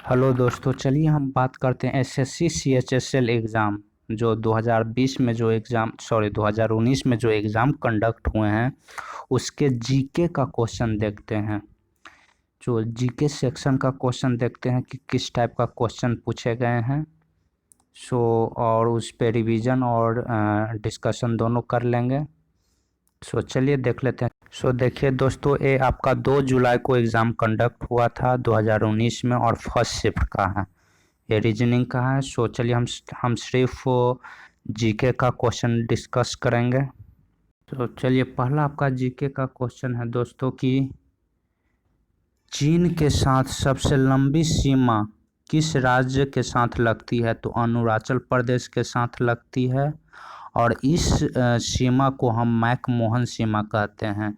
Hello दोस्तों, चलिए हम बात करते हैं एसएससी सीएचएसएल एग्ज़ाम जो 2020 में जो एग्ज़ाम 2019 में जो एग्ज़ाम कंडक्ट हुए हैं उसके जीके का क्वेश्चन देखते हैं। जो जीके सेक्शन का क्वेश्चन देखते हैं कि किस टाइप का क्वेश्चन पूछे गए हैं। और उस पे रिवीजन और डिस्कशन दोनों कर लेंगे। चलिए देख लेते हैं। देखिए दोस्तों, ये आपका 2 जुलाई को एग्ज़ाम कंडक्ट हुआ था 2019 में और फर्स्ट शिफ्ट का है। ये रीजनिंग का है। चलिए हम सिर्फ जीके का क्वेश्चन डिस्कस करेंगे। चलिए पहला आपका जीके का क्वेश्चन है दोस्तों कि चीन के साथ सबसे लंबी सीमा किस राज्य के साथ लगती है? तो अरुणाचल प्रदेश के साथ लगती है और इस सीमा को हम मैकमोहन सीमा कहते हैं।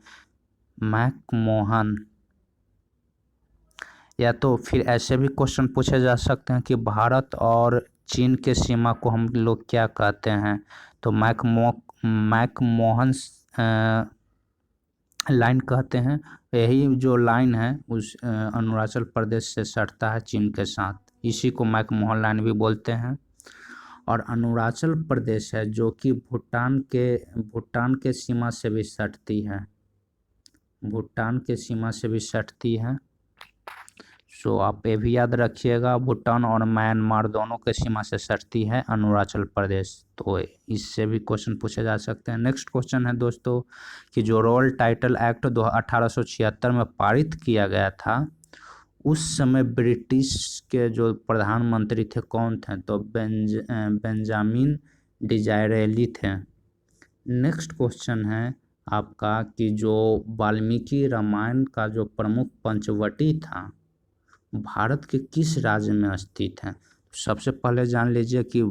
मैकमोहन। या तो फिर ऐसे भी क्वेश्चन पूछे जा सकते हैं कि भारत और चीन के सीमा को हम लोग क्या कहते हैं? तो मैकमोहन लाइन कहते हैं। यही जो लाइन है उस अरुणाचल प्रदेश से सटता है चीन के साथ, इसी को मैकमोहन लाइन भी बोलते हैं। और अरुणाचल प्रदेश है जो कि भूटान के सीमा से भी सटती है। भूटान के सीमा से भी सटती है। आप ये भी याद रखिएगा, भूटान और म्यांमार दोनों के सीमा से सटती है अरुणाचल प्रदेश। तो इससे भी क्वेश्चन पूछे जा सकते हैं। नेक्स्ट क्वेश्चन है दोस्तों कि जो रॉयल टाइटल एक्ट 1876 में पारित किया गया था उस समय ब्रिटिश के जो प्रधानमंत्री थे कौन थे? तो बेंजामिन डिजायरेली थे। नेक्स्ट क्वेश्चन है आपका कि जो वाल्मीकि रामायण का जो प्रमुख पंचवटी था भारत के किस राज्य में स्थित है? सबसे पहले जान लीजिए कि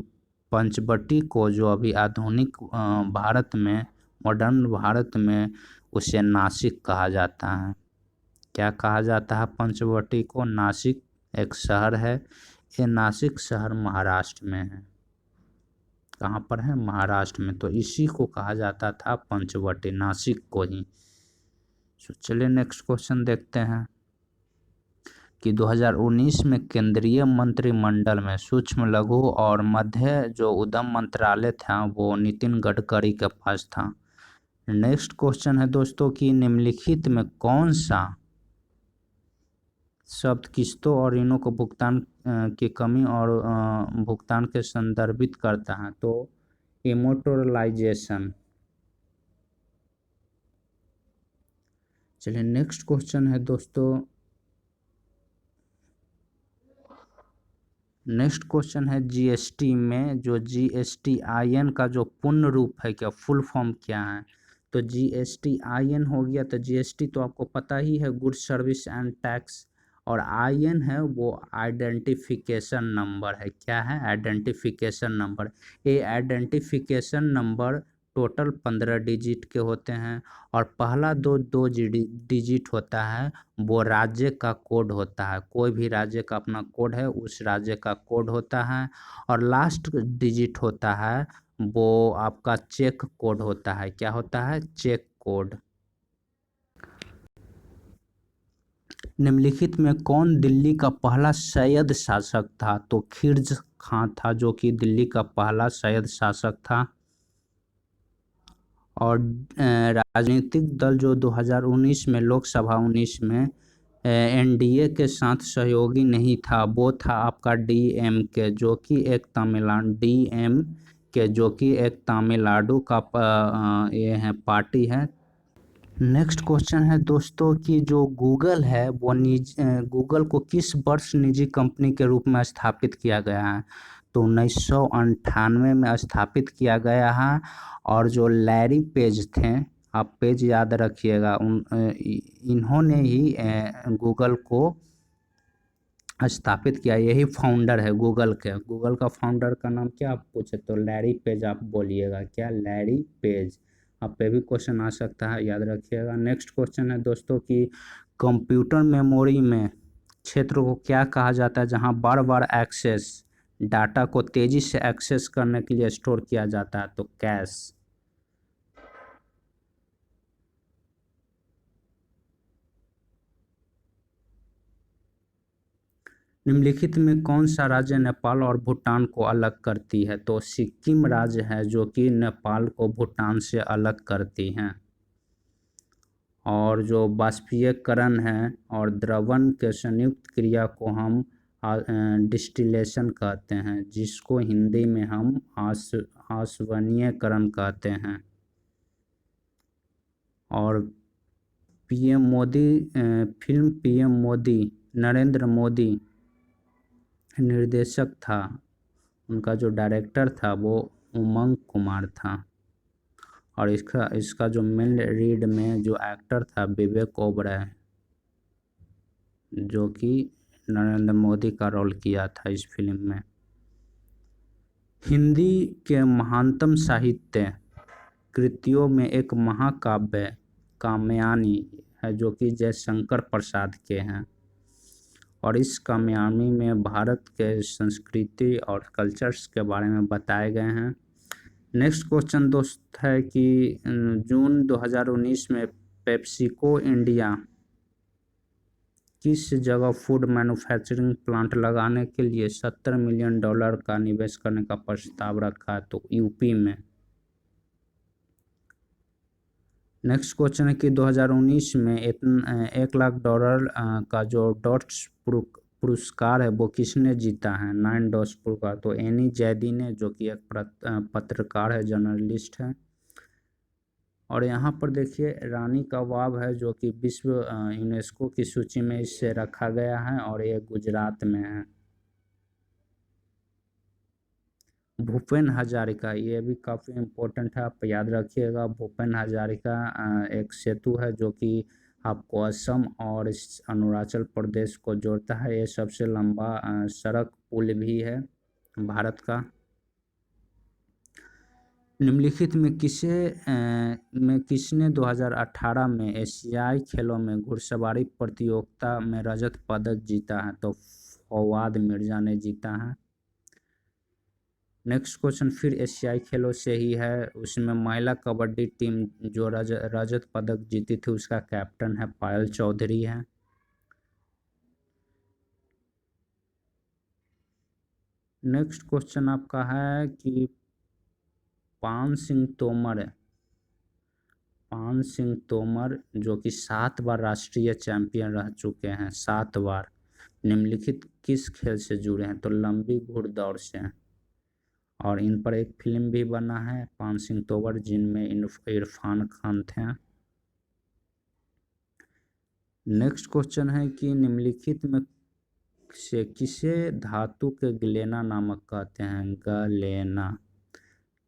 पंचवटी को जो अभी आधुनिक भारत में, मॉडर्न भारत में उसे नासिक कहा जाता है। क्या कहा जाता है पंचवटी को? नासिक एक शहर है। ये नासिक शहर महाराष्ट्र में है। कहाँ पर है? महाराष्ट्र में। तो इसी को कहा जाता था पंचवटी, नासिक को ही। चलिए नेक्स्ट क्वेश्चन देखते हैं कि 2019 में केंद्रीय मंत्रिमंडल में सूक्ष्म लघु और मध्य जो उद्यम मंत्रालय था वो नितिन गडकरी के पास था। नेक्स्ट क्वेश्चन है दोस्तों कि निम्नलिखित में कौन सा शब्द किस्तों और ऋणों को भुगतान की कमी और भुगतान के संदर्भित करता है? तो इमोटोरलाइजेशन। चलिए नेक्स्ट क्वेश्चन है दोस्तों। नेक्स्ट क्वेश्चन है जीएसटी में जो जीएसटीआईएन का जो पूर्ण रूप है, क्या फुल फॉर्म क्या है? तो जीएसटीआईएन हो गया। तो जीएसटी तो आपको पता ही है, गुड्स सर्विस एंड टैक्स, और आईएन है वो आइडेंटिफिकेशन नंबर है। क्या है? Identification number. ये आइडेंटिफिकेशन नंबर टोटल 15 डिजिट के होते हैं और पहला दो डिजिट होता है वो राज्य का कोड होता है। कोई भी राज्य का अपना कोड है, उस राज्य का कोड होता है। और लास्ट डिजिट होता है वो आपका चेक कोड होता है। क्या होता है? Check code. निम्नलिखित में कौन दिल्ली का पहला सैयद शासक था? तो खिर्ज खां था जो कि दिल्ली का पहला सैयद शासक था। और राजनीतिक दल जो 2019 में, लोकसभा 19 में एनडीए के साथ सहयोगी नहीं था वो था आपका डीएमके जो कि एक तमिलनाडु का ये है पार्टी है। नेक्स्ट क्वेश्चन है दोस्तों कि जो गूगल है वो गूगल को किस वर्ष निजी कंपनी के रूप में स्थापित किया गया है? तो 1998 में स्थापित किया गया है। और जो लैरी पेज थे, आप पेज याद रखिएगा, इन्होंने ही गूगल को स्थापित किया। यही फाउंडर है गूगल के। गूगल का फाउंडर का नाम क्या आप पूछे? तो लैरी पेज आप बोलिएगा। क्या? Larry page. आप पे भी क्वेश्चन आ सकता है, याद रखिएगा। नेक्स्ट क्वेश्चन है दोस्तों कि कंप्यूटर मेमोरी में क्षेत्र को क्या कहा जाता है जहां बार बार एक्सेस डाटा को तेजी से एक्सेस करने के लिए स्टोर किया जाता है? तो कैश। निम्नलिखित में कौन सा राज्य नेपाल और भूटान को अलग करती है? तो सिक्किम राज्य है जो कि नेपाल को भूटान से अलग करती हैं। और जो बाष्पीयकरण है और द्रवण के संयुक्त क्रिया को हम डिस्टिलेशन कहते हैं, जिसको हिंदी में हम आसवनीयकरण कहते हैं। और PM Modi film PM Modi Narendra Modi निर्देशक था, उनका जो डायरेक्टर था वो उमंग कुमार था। और इसका जो मेन लीड में जो एक्टर था विवेक ओबराय, जो कि नरेंद्र मोदी का रोल किया था इस फिल्म में। हिंदी के महानतम साहित्य कृतियों में एक महाकाव्य कात्यायनी है जो कि जयशंकर प्रसाद के हैं। और इस कात्यायनी में भारत के संस्कृति और कल्चर्स के बारे में बताए गए हैं। नेक्स्ट क्वेश्चन दोस्त है कि जून 2019 में पेप्सिको इंडिया किस जगह फूड मैन्युफैक्चरिंग प्लांट लगाने के लिए $70 मिलियन का निवेश करने का प्रस्ताव रखा है? तो यूपी में। नेक्स्ट क्वेश्चन है कि 2019 में $1 लाख का जो डॉट्स पुरस्कार है वो किसने जीता है? 9 डॉट्स पुरस्कार तो एनी जैदी ने, जो कि एक पत्रकार है, जर्नलिस्ट है। और यहाँ पर देखिए रानी का वाव है जो कि विश्व यूनेस्को की सूची में इसे रखा गया है और ये गुजरात में है। भूपेन हजारिका, ये भी काफ़ी इम्पोर्टेंट है, आप याद रखिएगा। भूपेन हजारिका एक सेतु है जो कि आपको असम और अरुणाचल प्रदेश को जोड़ता है। ये सबसे लंबा सड़क पुल भी है भारत का। निम्नलिखित में किसने 2018 में एशियाई खेलों में घुड़सवारी प्रतियोगिता में रजत पदक जीता है? तो फवाद मिर्जा ने जीता है। नेक्स्ट क्वेश्चन फिर एशियाई खेलों से ही है, उसमें महिला कबड्डी टीम जो रजत पदक जीती थी उसका कैप्टन है पायल चौधरी है। नेक्स्ट क्वेश्चन आपका है कि पान सिंह तोमर जो कि 7 बार राष्ट्रीय चैंपियन रह चुके हैं, 7 बार, निम्नलिखित किस खेल से जुड़े हैं? तो लंबी घुड़दौड़ से हैं। और इन पर एक फिल्म भी बना है पान सिंह तोमर, जिनमें इरफान खान थे। नेक्स्ट क्वेश्चन है कि निम्नलिखित में से किसे धातु के गलेना नामक कहते हैं? गलेना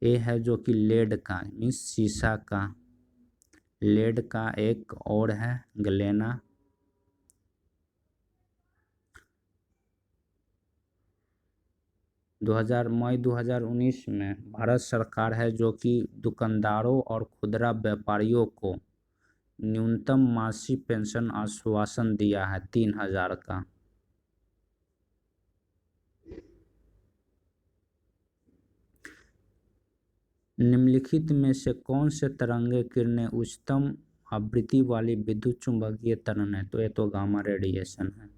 ये है जो कि लेड का मीन्स शीशा का, लेड का एक और है गलेना। मई 2019 में भारत सरकार है जो कि दुकानदारों और खुदरा व्यापारियों को न्यूनतम मासिक पेंशन आश्वासन दिया है 3000 का। निम्नलिखित में से कौन से तरंगे किरणें उच्चतम आवृत्ति वाली विद्युत चुम्बकीय तरंग है? तो ये तो गामा रेडिएशन है,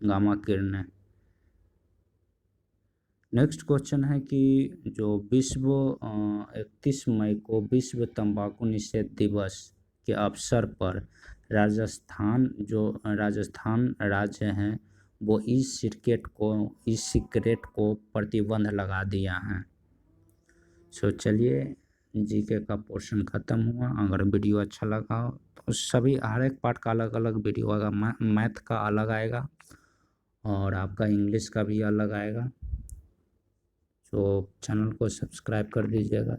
गामा किरणें। नेक्स्ट क्वेश्चन है कि जो 31 मई को विश्व तंबाकू निषेध दिवस के अवसर पर राजस्थान राज्य है वो ई सिगरेट को प्रतिबंध लगा दिया है। सो चलिए जीके का पोर्शन ख़त्म हुआ। अगर वीडियो अच्छा लगा हो तो सभी हर एक पार्ट का अलग अलग वीडियो आएगा, मैथ का अलग आएगा और आपका इंग्लिश का भी अलग आएगा। तो चैनल को सब्सक्राइब कर दीजिएगा।